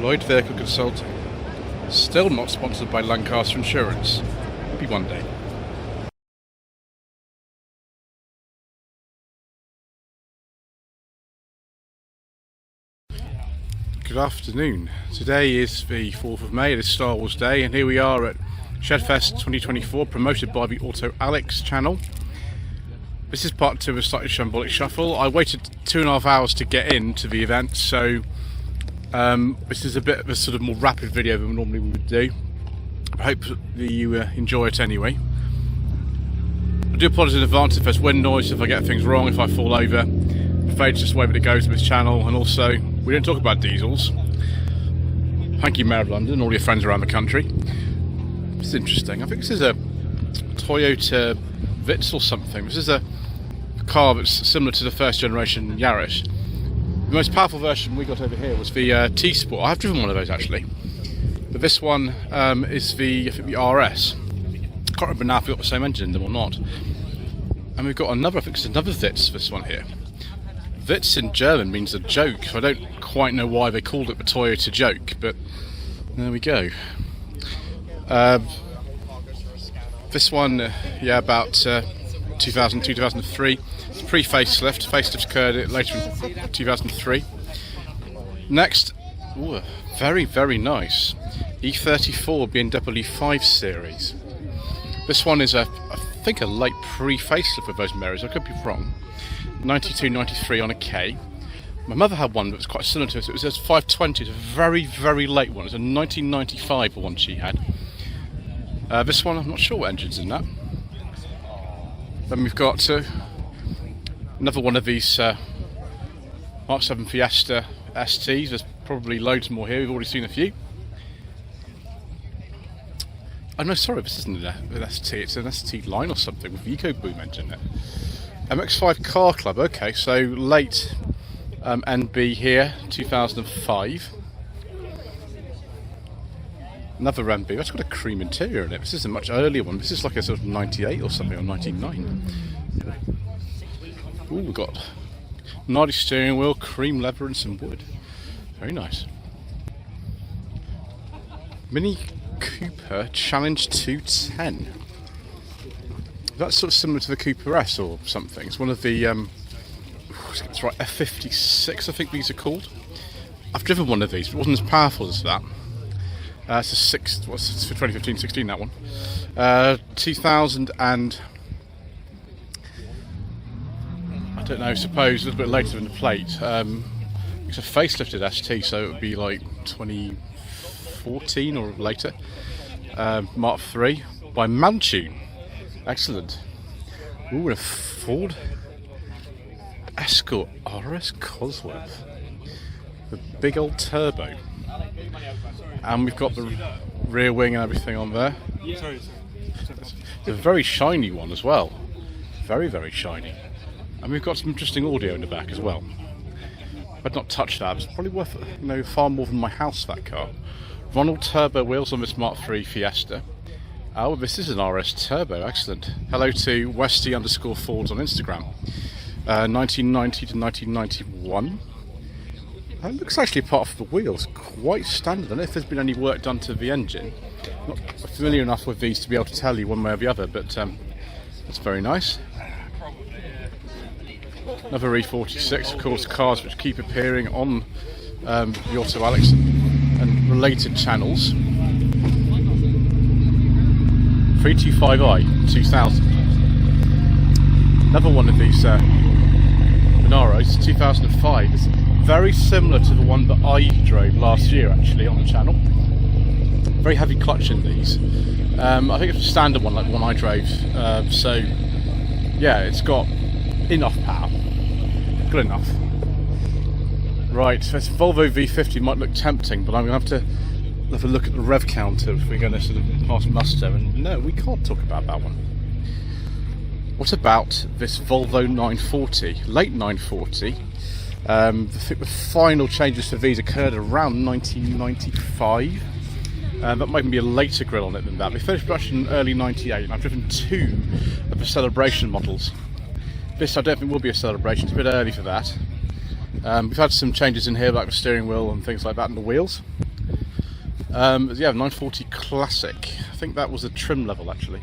Lloyd Vehicle Consulting. Still not sponsored by Lancaster Insurance. Maybe one day. Good afternoon. Today is the 4th of May, it is Star Wars Day, and here we are at Shedfest 2024, promoted by the Auto Alex channel. This is part 2 of a slightly Shambolic shuffle. I waited 2.5 hours to get into the event, so this is a bit of a sort of more rapid video than normally we would do. I hope that you enjoy it anyway. I do apologise in advance if there's wind noise, if I get things wrong, if I fall over. I'm afraid it's just the way that it goes with this channel, and also we don't talk about diesels. Thank you, Mayor of London, and all your friends around the country. This is interesting. I think this is a Toyota Vitz or something. This is a car that's similar to the first generation Yaris. The most powerful version we got over here was the T-Sport. I have driven one of those actually, but this one is I think the RS. I can't remember now if we've got the same engine in them or not. And we've got another, I think it's another Vitz, this one here. Vitz in German means a joke, so I don't quite know why they called it the Toyota joke, but there we go. This one, yeah, about 2003. It's pre-facelift. Facelift occurred later in 2003. Next, ooh, very, very nice E34 BMW 5 Series. This one is I think a late pre-facelift with those mirrors. I could be wrong. 92, 93 on a K. My mother had one that was quite similar to it. It was a 520. It's a very, very late one. It's a 1995 one she had. This one, I'm not sure what engine's in that. Then we've got another one of these Mark 7 Fiesta STs. There's probably loads more here. We've already seen a few. Oh no, sorry, this isn't an ST. It's an ST line or something with the EcoBoom engine in it. MX5 Car Club. Okay, so late NB here, 2005. Another MB. That's got a cream interior in it. This is a much earlier one. This is like a sort of 98 or something, or 99. Ooh, we've got Nardi steering wheel, cream leather and some wood. Very nice. Mini Cooper Challenge 210. That's sort of similar to the Cooper S or something. It's one of the it's right, F56 I think these are called. I've driven one of these, but it wasn't as powerful as that. It's for 2015-16, that one. 2000 and I don't know, suppose a little bit later than the plate. It's a facelifted ST, so it would be like 2014 or later. Mark III by Mantune. Excellent. Ooh, a Ford Escort RS Cosworth. The big old turbo. And we've got the rear wing and everything on there. It's a very shiny one as well. Very, very shiny. And we've got some interesting audio in the back as well. I'd not touch that. It's probably worth, far more than my house, that car. Ronald turbo wheels on this Mark III Fiesta. Oh, this is an RS Turbo. Excellent. Hello to Westy_Fords on Instagram. 1990 to 1991. It looks actually apart from the wheels quite standard. I don't know if there's been any work done to the engine. Not familiar enough with these to be able to tell you one way or the other, but that's very nice. Another E46, of course, cars which keep appearing on the Auto Alex and related channels. 325i 2000. Another one of these Monaros, 2005. It's very similar to the one that I drove last year actually on the channel. Very heavy clutch in these. I think it's a standard one like the one I drove. So yeah, it's got enough power. Good enough. Right, this Volvo V50 might look tempting, but I'm going to have a look at the rev counter if we're going to sort of pass muster, and no, we can't talk about that one. What about this Volvo 940, late 940? I think the final changes to these occurred around 1995. That might even be a later grille on it than that. We finished production in early 98, and I've driven 2 of the celebration models. This I don't think will be a celebration, it's a bit early for that. We've had some changes in here like the steering wheel and things like that and the wheels. Yeah, 940 Classic. I think that was a trim level actually.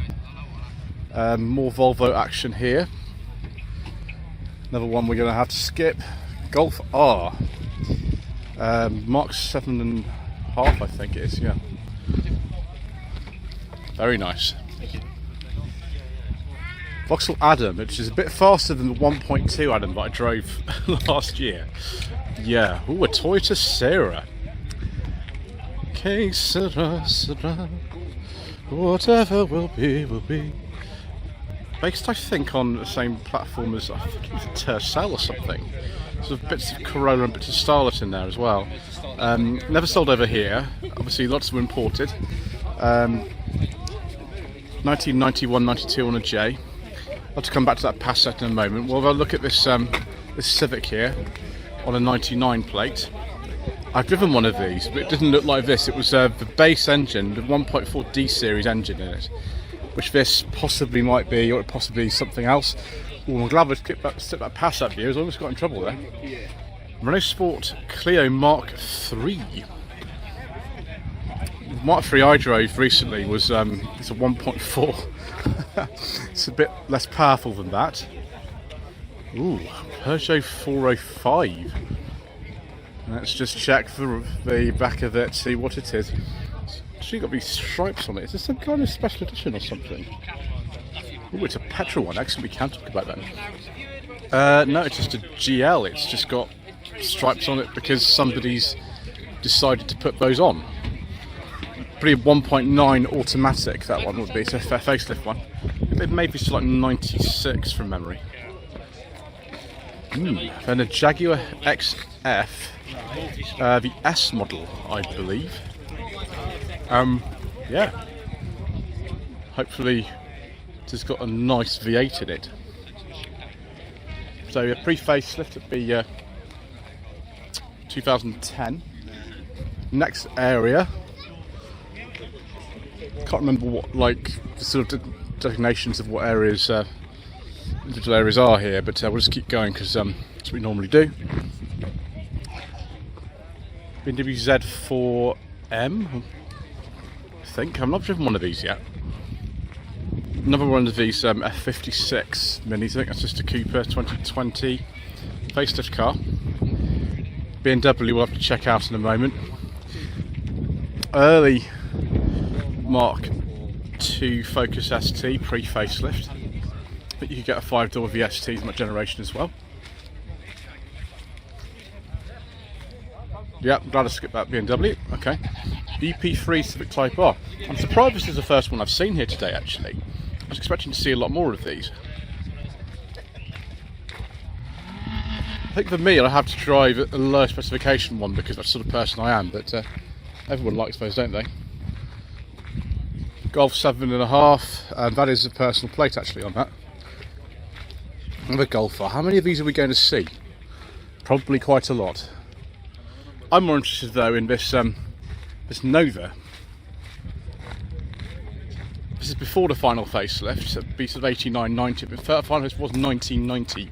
More Volvo action here. Another one we're going to have to skip. Golf R. Mark 7.5, I think it is, yeah. Very nice. Vauxhall Adam, which is a bit faster than the 1.2 Adam that I drove last year. Yeah, ooh, a Toyota Sierra. Que sera, sera. Whatever will be, will be. Based, I think, on the same platform as, I think it was a Tercel or something. Sort of bits of Corolla and bits of Starlet in there as well. Never sold over here. Obviously, lots of them imported. 1991, 92 on a J. I'll have to come back to that Passat in a moment. Well, I'll look at this this Civic here on a 99 plate. I've driven one of these, but it didn't look like this. It was the base engine, the 1.4 D series engine in it, which this possibly might be, or possibly something else. Oh, I'm glad we took that Passat view. I almost got in trouble there. Renault Sport Clio Mark III. Mark III I drove recently was it's a 1.4. It's a bit less powerful than that. Ooh, Peugeot 405. Let's just check the back of it, see what it is. It's actually got these stripes on it. Is this some kind of special edition or something? Ooh, it's a petrol one. Actually, we can talk about that. No, it's just a GL. It's just got stripes on it because somebody's decided to put those on. Pretty 1.9 automatic, that one would be. It's a facelift one. They've made this like 96 from memory. Then a Jaguar XF, the S model, I believe. Yeah. Hopefully, it's got a nice V8 in it. So a pre-facelift would be 2010. Next area. Can't remember what, like, the sort of designations of what areas, individual areas are here, but we'll just keep going because that's what we normally do. BMW Z4M, I think. I've not driven one of these yet. Another one of these F56 minis. I think that's just a Cooper 2020 facelift car. BMW we'll have to check out in a moment. Early Mark II Focus ST pre-facelift. But you could get a 5-door VST from that generation as well. Yeah, I'm glad I skipped that BMW. Okay. EP3 Civic Type R. I'm surprised this is the first one I've seen here today, actually. I was expecting to see a lot more of these. I think for me, I have to drive a low specification one because that's the sort of person I am, but everyone likes those, don't they? Golf 7.5, and that is a personal plate actually on that. Another Golf R. How many of these are we going to see? Probably quite a lot. I'm more interested though in this this Nova. This is before the final facelift, so it'd be sort of 89, 90, but the final facelift was 1990.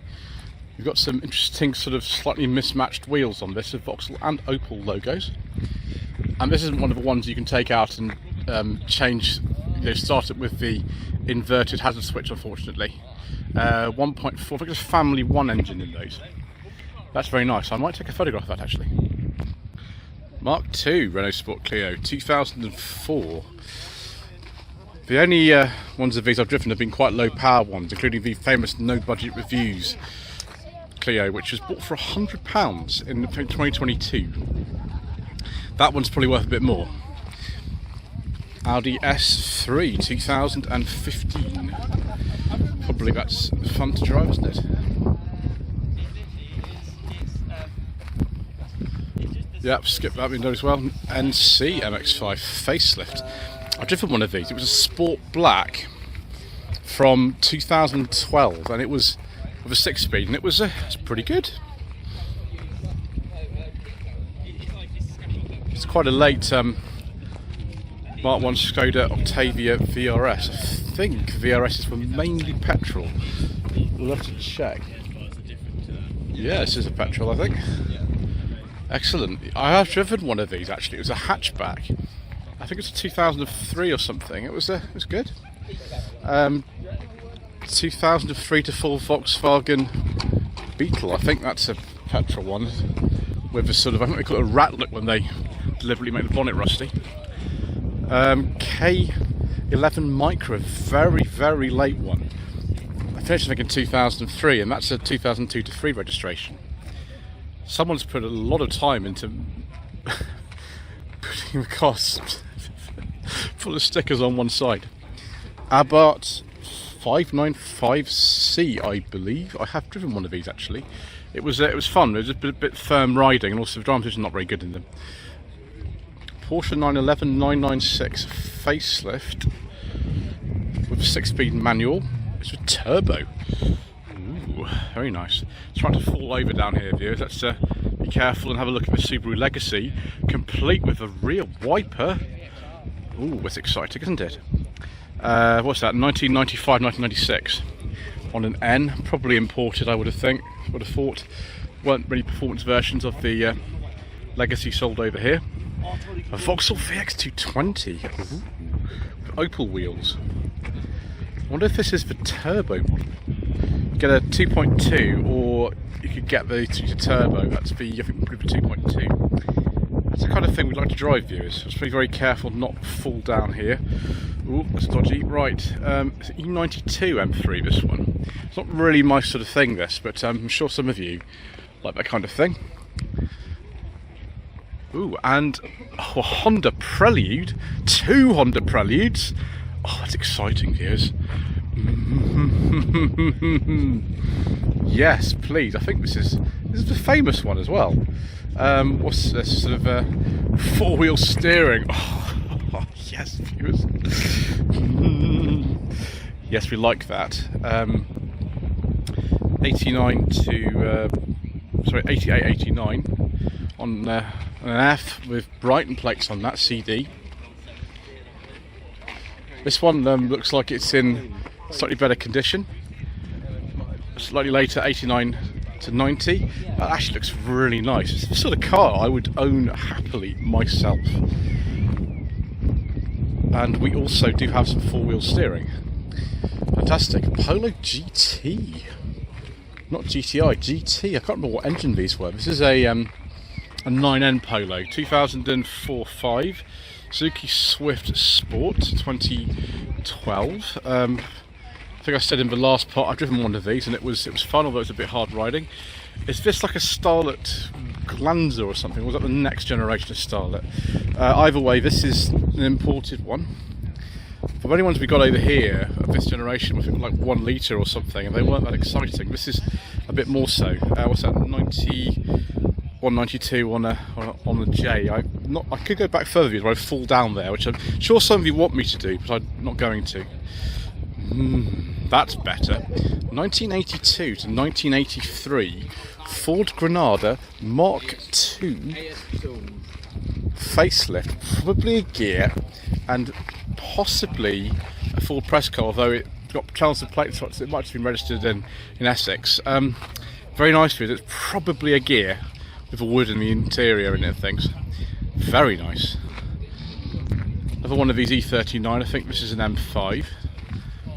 We've got some interesting sort of slightly mismatched wheels on this, with Vauxhall and Opel logos. And this isn't one of the ones you can take out and change, start it with the inverted hazard switch, unfortunately. 1.4, I think there's family 1 engine in those. That's very nice. I might take a photograph of that actually. Mark II Renault Sport Clio 2004. The only ones of these I've driven have been quite low power ones, including the famous No Budget Reviews Clio, which was bought for £100 in 2022. That one's probably worth a bit more. Audi S3 2015. Probably that's fun to drive, isn't it? Yep, skip that window as well. NC MX-5 facelift. I've driven one of these. It was a Sport Black from 2012, and it was with a 6-speed, and it was pretty good. It's quite a late Mark 1 Skoda Octavia VRS. I think VRSs were mainly petrol. We'll have to check. Yeah, this is a petrol, I think. Excellent. I have driven one of these actually. It was a hatchback. I think it's a 2003 or something. It was good. 2003 to full Volkswagen Beetle. I think that's a petrol one with a sort of, I think they call it a rat look when they deliberately make the bonnet rusty. K11 Micro, very, very late one. I finished I think in 2003, and that's a 2002 to 3 registration. Someone's put a lot of time into putting the cost full of stickers on one side. Abarth 595C, I believe. I have driven one of these actually. It was fun. It was a bit firm riding, and also the drama is not very good in them. Porsche 911 996 facelift with a 6-speed manual. It's with turbo. Ooh, very nice. It's trying to fall over down here, viewers. Let's be careful and have a look at the Subaru Legacy, complete with a rear wiper. Ooh, it's exciting, isn't it? What's that? 1995, 1996 on an N, probably imported. I would have thought. Weren't really performance versions of the Legacy sold over here. A Vauxhall VX220 with Opel wheels. I wonder if this is the turbo one. Get a 2.2, or you could get the turbo. That's the, I think, the 2.2. That's the kind of thing we'd like to drive, viewers. Just be very careful not to fall down here. Ooh, that's dodgy. Right, it's E92 M3, this one. It's not really my sort of thing, this, but I'm sure some of you like that kind of thing. Ooh, and a Honda Prelude. 2 Honda Preludes. Oh, that's exciting, viewers. Yes, please. I think this is the famous one as well. What's this sort of 4-wheel steering? Oh, yes, viewers. Yes, we like that. 88, 89 on an F with Brighton plates on that CD. This one looks like it's in slightly better condition. Slightly later, 89 to 90. That actually looks really nice. It's the sort of car I would own happily myself. And we also do have some 4-wheel steering. Fantastic. Polo GT. Not GTI, GT. I can't remember what engine these were. This is a 9N Polo, 2004-5. Suzuki Swift Sport 2012. I think I said in the last part I've driven one of these and it was fun, although it's a bit hard riding. Is this like a Starlet Glanza or something? Or was that the next generation of Starlet? Either way, this is an imported one. For the only ones we got over here of this generation, I think like 1 litre or something, and they weren't that exciting. This is a bit more so. What's that? 192 on the J. I could go back further, but I fall down there, which I'm sure some of you want me to do, but I'm not going to. That's better. 1982 to 1983 Ford Granada Mark II facelift, probably a gear, and possibly a full press car, although it got chance of plate slots. It might have been registered in Essex. Very nice for it. It's probably a gear with a wood in the interior and things. Very nice. Another one of these E39. I think this is an M5.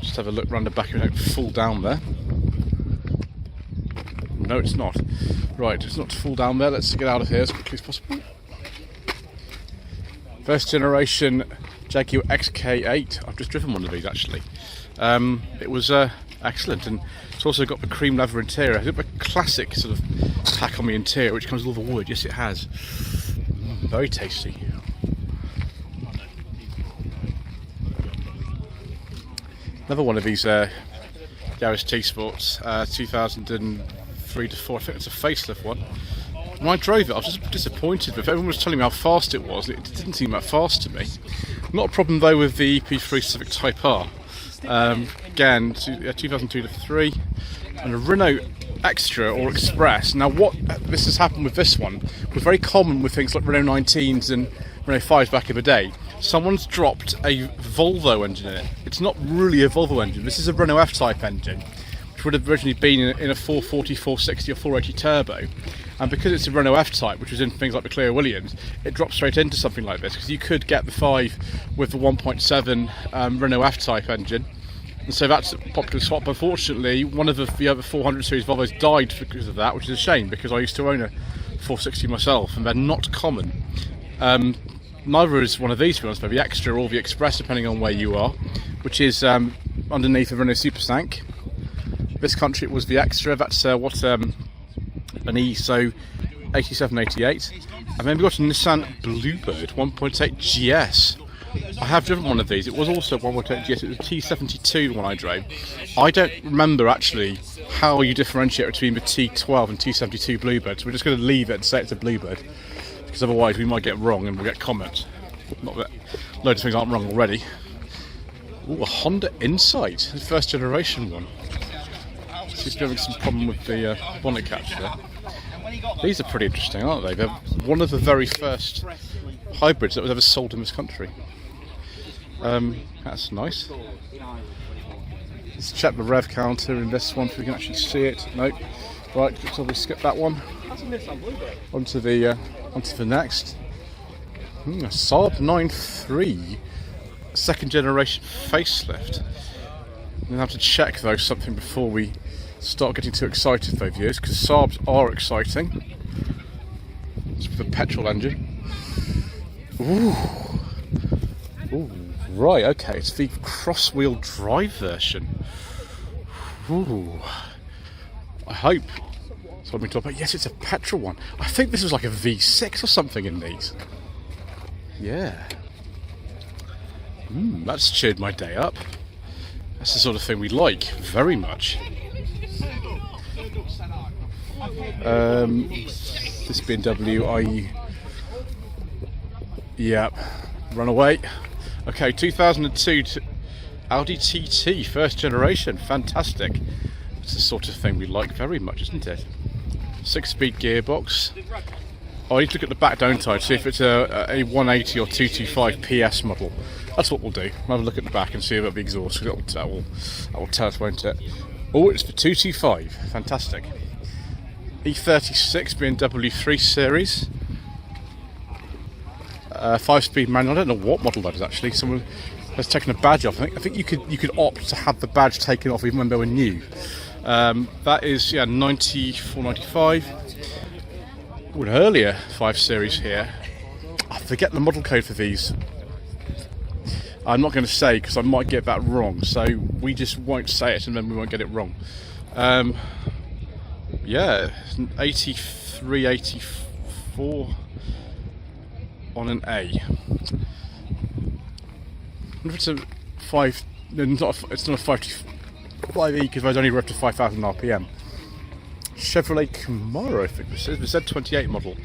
Just have a look round the back of it. Don't fall down there. No, it's not. Right, it's not to fall down there. Let's get out of here as quickly as possible. First generation Jaguar XK8. I've just driven one of these actually. It was excellent, and it's also got the cream leather interior. It's got a classic sort of pack on the interior, which comes with all the wood. Yes, it has. Very tasty. Another one of these Yaris T-Sports, 2003 to 4. I think it's a facelift one. When I drove it, I was just disappointed. But everyone was telling me how fast it was. It didn't seem that fast to me. Not a problem though with the EP3 Civic Type R. Again, 2002 to 3, and a Renault Extra or Express. Now, what this has happened with this one was very common with things like Renault 19s and Renault 5s back in the day. Someone's dropped a Volvo engine in it. It's not really a Volvo engine. This is a Renault F-Type engine, which would have originally been in a 440, 460 or 480 turbo. and because it's a Renault F-Type, which was in things like the Clio Williams, it drops straight into something like this, because you could get the 5 with the 1.7 Renault F-Type engine, and so that's a popular swap. Unfortunately, one of the other 400 series Volvos died because of that, which is a shame, because I used to own a 460 myself, and they're not common. Neither is one of these, to be honest, the Extra or the Express, depending on where you are, which is underneath a Renault Superstank. This country it was the Extra. That's an ESO 8788, and then we've got a Nissan Bluebird 1.8 GS. I have driven one of these. It was also 1.8 GS. It was a T72, the one I drove. I don't remember actually how you differentiate between the T12 and T72 Bluebird, so we're just going to leave it and say it's a Bluebird, because otherwise we might get wrong and we'll get comments. Not that loads of things aren't wrong already. Ooh, a Honda Insight, the first generation one. Seems to be having some problem with the bonnet catch there. These are pretty interesting, aren't they? They're one of the very first hybrids that was ever sold in this country. That's nice. Let's check the rev counter in this one if we can actually see it. Nope. Right, let's probably skip that one. Onto the next. A Saab 9.3 second generation facelift. I'm going to have to check though something before we start getting too excited though, viewers, because Saabs are exciting. It's with a petrol engine. Ooh. Ooh, right, okay, it's the cross-wheel drive version. Ooh. I hope that's what we talk about. Yes, it's a petrol one. I think this was like a V6 or something in these. Yeah. That's cheered my day up. That's the sort of thing we like very much. This BMW, yep, run away. Okay, 2002 Audi TT, first generation, fantastic. It's the sort of thing we like very much, isn't it? 6-speed gearbox. Oh, I need to look at the back, don't I, to see if it's a 180 or 225 PS model. That's what we'll do. We'll have a look at the back and see about the exhaust, because that will tell us, won't it? Oh, it's the 225, fantastic. E36 BMW 3 Series. 5-speed manual. I don't know what model that is actually. Someone has taken a badge off. I think you could opt to have the badge taken off even when they were new. That is 94, 95. An earlier 5 Series here. I forget the model code for these. I'm not going to say because I might get that wrong. So we just won't say it and then we won't get it wrong. Yeah, 83, 84 on an A. I wonder if it's a 5. No, it's not a 5E because I only go up to 5,000 RPM. Chevrolet Camaro, I think this is the Z28 model,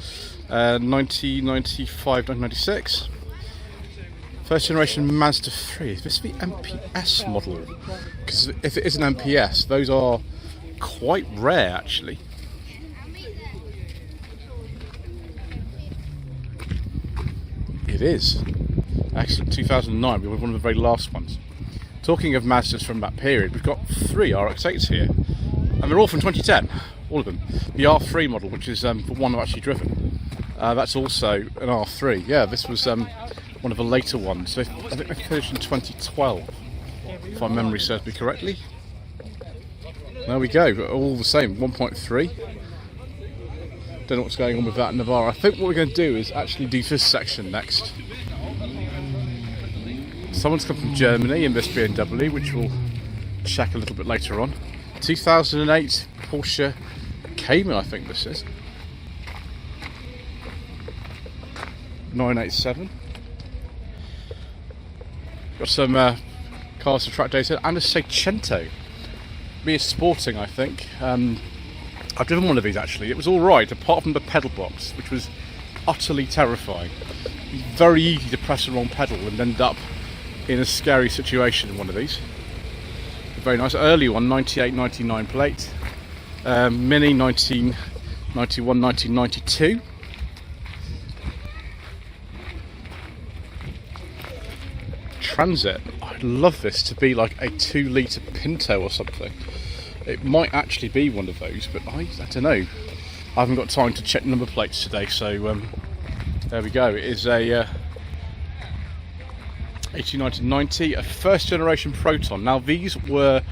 1995, 1996. First generation Mazda 3. Is this the MPS model? Because if it is an MPS, those are quite rare actually. It is. Excellent. 2009, we were one of the very last ones. Talking of Mazdas from that period, we've got 3 RX-8s here. And they're all from 2010. All of them. The R3 model, which is the one I've actually driven. That's also an R3. Yeah, this was one of the later ones. So I think they finished in 2012, if my memory serves me correctly. There we go, all the same, 1.3. Don't know what's going on with that Navara. I think what we're going to do is actually do this section next. Someone's come from Germany in this BMW, which we'll check a little bit later on. 2008 Porsche Cayman, I think this is. 987. Got some cars for track data and a Seicento. Me is sporting, I think. I've driven one of these actually. It was alright, apart from the pedal box, which was utterly terrifying. Very easy to press the wrong pedal and end up in a scary situation in one of these. Very nice. Early one, 98, 99 plate. Mini 1991, 1992. Transit. I'd love this to be like a 2-litre Pinto or something. It might actually be one of those, but I don't know. I haven't got time to check number plates today, so there we go. It is a 1890, a first generation Proton. Now these were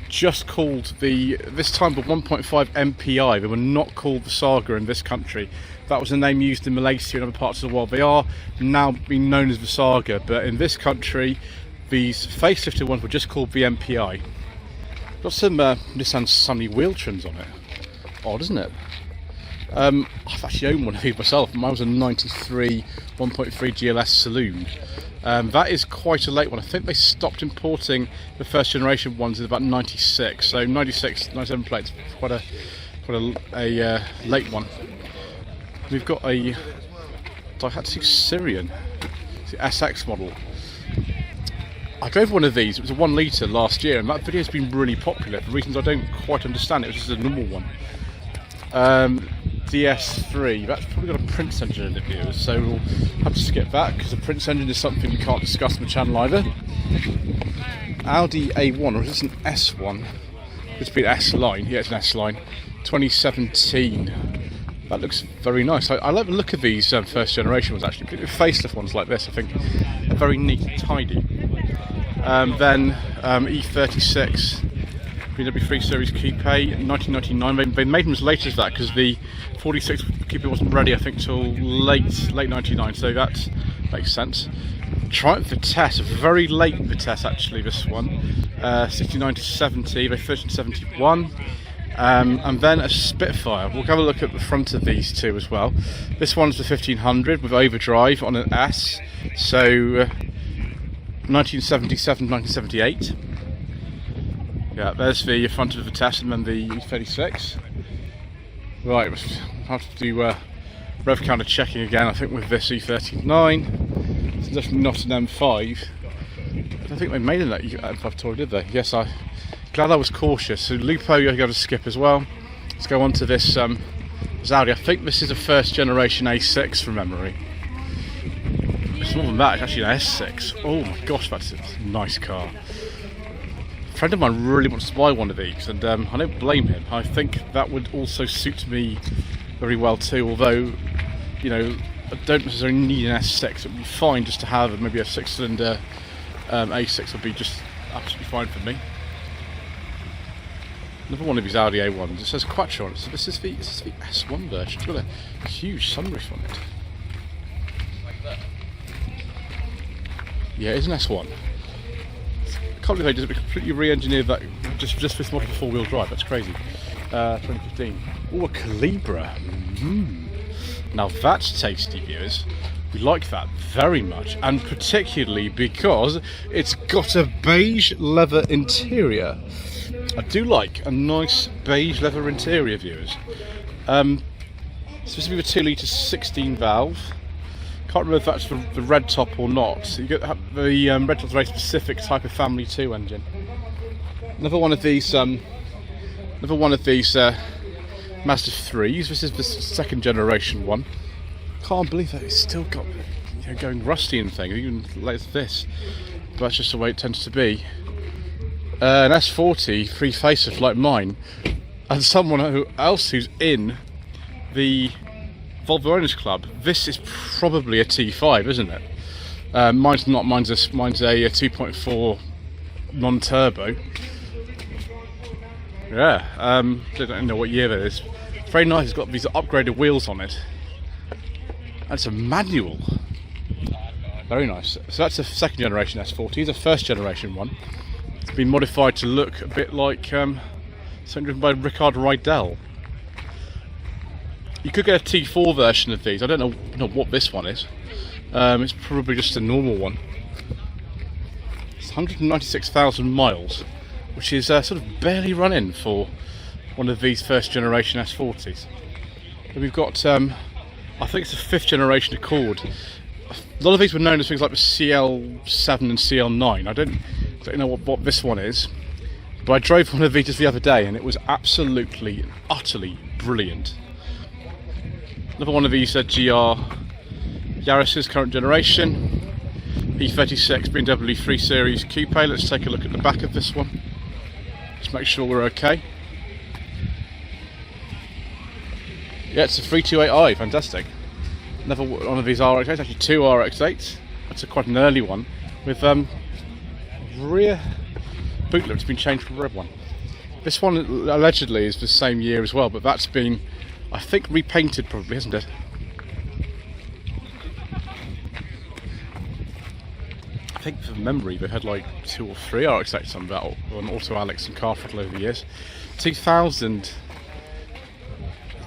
just called this time the 1.5 MPI. They were not called the Saga in this country. That was the name used in Malaysia and other parts of the world. They are now being known as the Saga, but in this country these facelifted ones were just called the MPI. Got some Nissan Sunny wheel trims on it. Odd, isn't it? I've actually owned one of these myself. Mine was a 93 1.3 GLS Saloon. That is quite a late one. I think they stopped importing the first generation ones in about 96. So 96, 97 plates, quite a late one. We've got a Daihatsu Sirion, it's the SX model. I drove one of these. It was a 1 litre last year, and that video has been really popular for reasons I don't quite understand. It was just a normal one. DS3, that's probably got a Prince engine in it, viewers, so we'll have to skip that because the Prince engine is something we can't discuss on the channel either. Audi A1, or is this an S1? It's been S line, yeah, it's an S line. 2017. That looks very nice. I like the look of these first generation ones actually, particularly facelift ones like this. I think they're very neat and tidy. Then E36. BMW 3 Series Coupe, 1999. They made them as late as that because the 46 Coupe wasn't ready, I think, till late 99. So that makes sense. Triumph Vitesse, a very late Vitesse actually. This one, 69 to 70. They finished in 71. And then a Spitfire. We'll have a look at the front of these two as well. This one's the 1500 with overdrive on an S. So 1977, 1978. Yeah, there's the front of the Vitesse and then the E36. Right, we'll have to do rev counter checking again, I think, with this E39. It's definitely not an M5. I don't think they made an M5 Touring, did they? Yes, I'm glad I was cautious. So Lupo, you've got to skip as well. Let's go on to this Audi. I think this is a first generation A6 from memory. It's more than that, it's actually an S6. Oh my gosh, that's a nice car. A friend of mine really wants to buy one of these, and I don't blame him. I think that would also suit me very well too, although, you know, I don't necessarily need an S6. It would be fine just to have maybe a 6-cylinder A6 would be just absolutely fine for me. Another one of these Audi A1s, it says Quattro on it, so this is the S1 version. It's got a huge sunroof on it. Yeah, it is an S1. I can't believe they just completely re-engineered that just this model for 4-wheel drive. That's crazy. 2015. Oh, a Calibra. Now that's tasty, viewers. We like that very much, and particularly because it's got a beige leather interior. I do like a nice beige leather interior, viewers. It's supposed to be a 2 litre 16 valve. Can't remember if that's the red top or not. So you get the red top's a very specific type of Family 2 engine. Another one of these Mazda 3s. This is the second generation one. Can't believe that it's still got, you know, going rusty and things, even like this. But that's just the way it tends to be. An S40 free facelift like mine, and someone else who's in the Volvo Owners Club. This is probably a T5, isn't it? Mine's not. Mine's a 2.4 non-turbo. Yeah. I don't know what year that is. It's very nice. It's got these upgraded wheels on it. And it's a manual. Very nice. So that's a second generation S40. It's a first generation one. It's been modified to look a bit like something driven by Rickard Rydell. You could get a T4 version of these. I don't know what this one is. It's probably just a normal one. It's 196,000 miles, which is sort of barely running for one of these first generation S40s. And we've got, I think it's a 5th generation Accord. A lot of these were known as things like the CL7 and CL9. I don't know what this one is, but I drove one of these just the other day and it was absolutely, utterly brilliant. Another one of these GR Yaris's current generation. E36 BMW 3 Series Coupe. Let's take a look at the back of this one. Just make sure we're okay. Yeah, it's a 328i, fantastic. Another one of these RX-8s, actually two RX-8s. That's quite an early one with rear boot lip's been changed for a red one. This one allegedly is the same year as well, but that's been, I think, repainted probably, hasn't it? I think from memory they had like 2 or 3 RX-8s on that on Auto Alex and Carfront over the years. 2000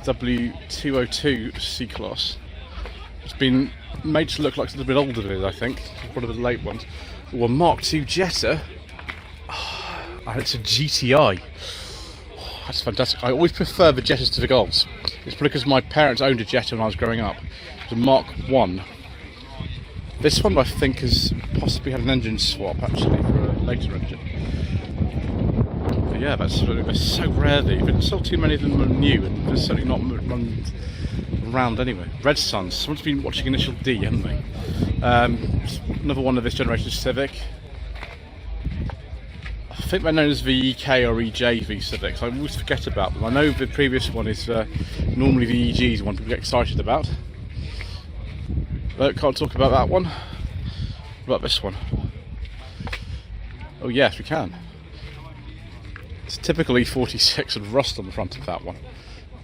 W202 C-Class. It's been made to look like a little bit older than it, I think. One of the late ones. Well, Mark II Jetta. And it's a GTI. That's fantastic. I always prefer the Jettas to the Golfs. It's probably because my parents owned a Jetta when I was growing up. It's a Mark I. This one I think has possibly had an engine swap actually for a later engine. But yeah, that's so rare these. But still too many of them are new, and there's certainly not run around anyway. Red Suns. Someone's been watching Initial D, haven't they? Another one of this generation Civic. I think they're known as the EK or EJV Civics. I always forget about them. I know the previous one is normally the EG's one people get excited about. But can't talk about that one. What about this one? Oh yes, we can. It's a typical E46 with rust on the front of that one.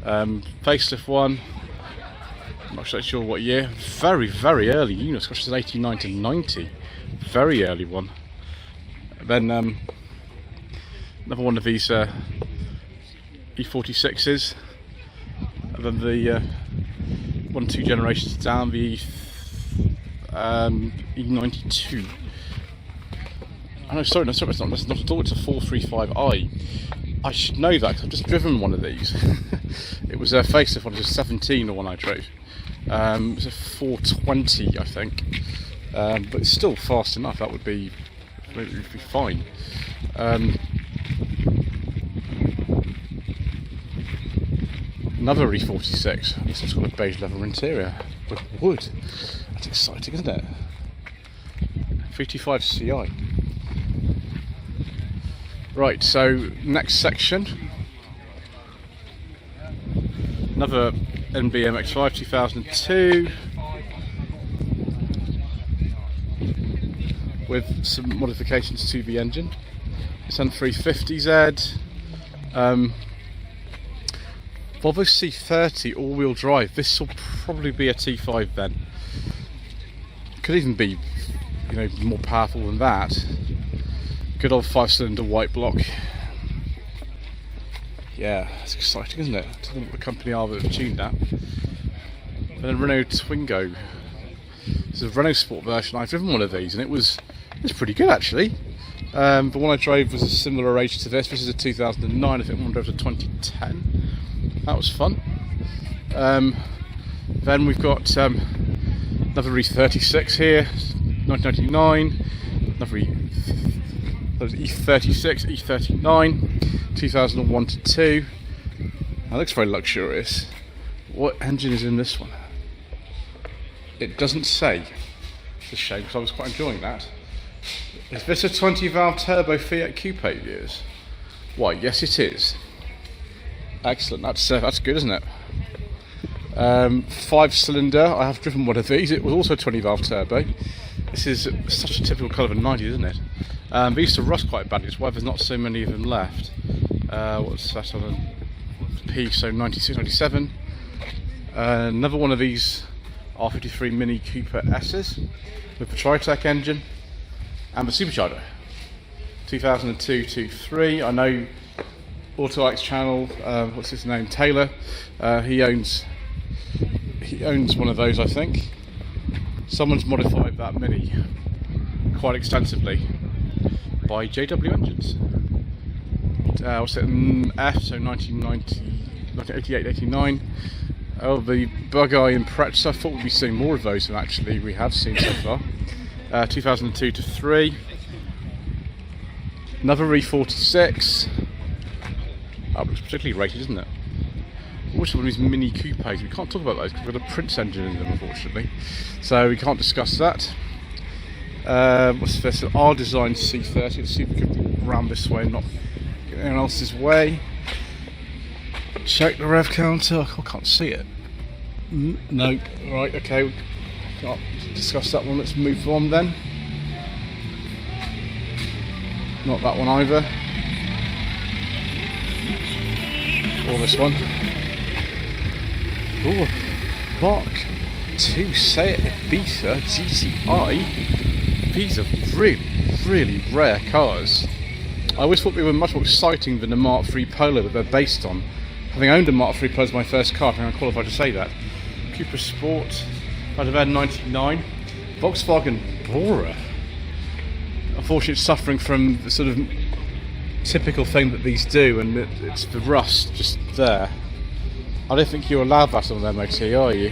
Facelift one. I'm not sure what year. Very, very early units. Gosh, it's 89 to 90. Very early one. Then another one of these E46s. And then the 1-2 generations down, the E92. Oh no, sorry, that's not at all. It's a 435i. I should know that because I've just driven one of these. It was a facelift one. It was a 17 or one I drove. It was a 420, I think. But it's still fast enough. That would be fine. Another E46. This one's got a beige leather interior with wood. That's exciting, isn't it? 325 CI. Right, so next section. Another NBMX5 2002 with some modifications to the engine. It's on 350Z. Volvo C30 all-wheel drive. This will probably be a T5 then. Could even be, you know, more powerful than that. Good old 5-cylinder white block. Yeah, it's exciting, isn't it? I don't know what the company are that have tuned that. And then Renault Twingo. It's a Renault Sport version. I've driven one of these, and it was pretty good actually. The one I drove was a similar age to this. This is a 2009. I think one drove to 2010. That was fun. Then we've got another E36 here, 1999. Another E36, E39, 2001 to 2. That looks very luxurious. What engine is in this one? It doesn't say. It's a shame because I was quite enjoying that. Is this a 20 valve turbo Fiat Coupe years? Why, yes it is. Excellent, that's good, isn't it? 5-cylinder, I have driven one of these. It was also 20 valve turbo. This is such a typical colour of a 90s, isn't it? They used to rust quite badly, that's why there's not so many of them left. What's that on a P? So 96, 97. Another one of these R53 Mini Cooper S's with the Tritec engine and the supercharger. 2002-3. I know Auto Alex channel. What's his name? Taylor. He owns one of those, I think. Someone's modified that Mini quite extensively by JW engines. What's it? F, so 1988, 89. Oh, the Bug-Eye Impreza. I thought we'd be seeing more of those than actually we have seen so far. 2002-3. Another E46. That looks particularly rated, isn't it? Also one of these mini coupes. We can't talk about those because we've got a Prince engine in them, unfortunately. So we can't discuss that. What's this? An R-Design C30. Let's see if we can round this way and not get anyone else's way. Check the rev counter. I can't see it. No, right, okay, we can't discuss that one. Let's move on then. Not that one either. Or this one. Oh, Mark 2 Seat Ibiza GTI. These are really rare cars. I always thought they were much more exciting than the Mark III Polo that they're based on. Having owned a Mark III Polo as my first car, I think I'm qualified to say that. Cupra Sport, I'd have had 99. Volkswagen Bora. Unfortunately, it's suffering from the sort of typical thing that these do, and it's the rust just there. I don't think you're allowed that on an MOT, are you?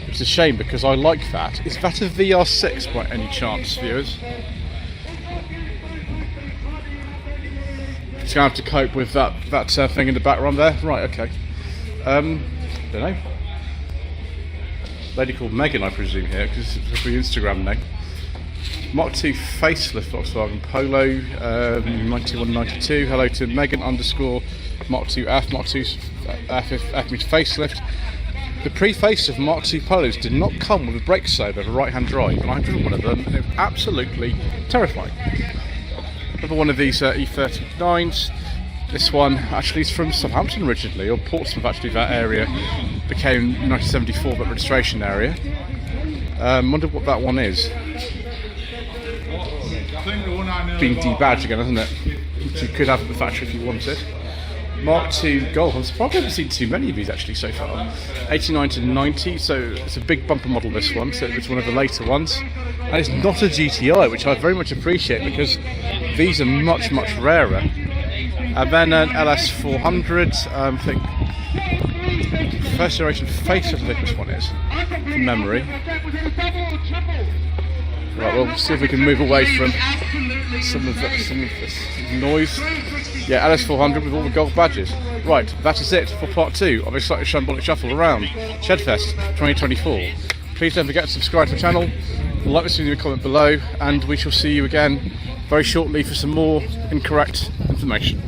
It's a shame because I like that. Is that a VR6 by any chance, viewers? Just gonna have to cope with that thing in the background there. Right, okay. Don't know. Lady called Megan, I presume here, because it's the Instagram name. Mark II facelift Volkswagen Polo, 9192. Hello to Megan _ Mark II F, Mark II F facelift. The pre-facelift Mark II Polos did not come with a brake saver for right-hand drive, and I've driven one of them, and it was absolutely terrifying. Another one of these E39s. This one actually is from Southampton originally, or Portsmouth actually, that area became 1974 that registration area. Wonder what that one is. Been debadged again, hasn't it? Which you could have at the factory if you wanted. Mark II Golf. I'm surprised I haven't seen too many of these actually so far. 89 to 90, so it's a big bumper model this one, so it's one of the later ones. And it's not a GTI, which I very much appreciate because these are much rarer. And then an LS400, I think first generation facelift, I think this one is, from memory. Right, we'll see if we can move away from some of this noise. Yeah, LS400 with all the gold badges. Right, that is it for part 2 of a slightly shambolic shuffle around Shedfest 2024. Please don't forget to subscribe to the channel, like this video, comment below, and we shall see you again very shortly for some more incorrect information.